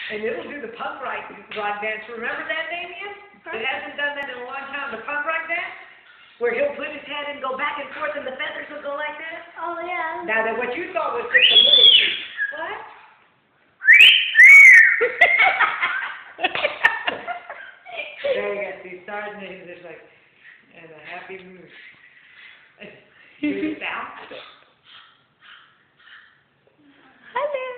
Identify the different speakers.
Speaker 1: And it'll do the punk rock dance. Remember that, Damien? It hasn't done that in a long time. The punk rock dance, where he'll put his head and go back and forth, and the feathers will go like that.
Speaker 2: Oh yeah.
Speaker 1: Now that what you thought was just a little piece. What? There you go. See, stars and it's just like, and a happy mood. Do the sound.
Speaker 2: Hi there.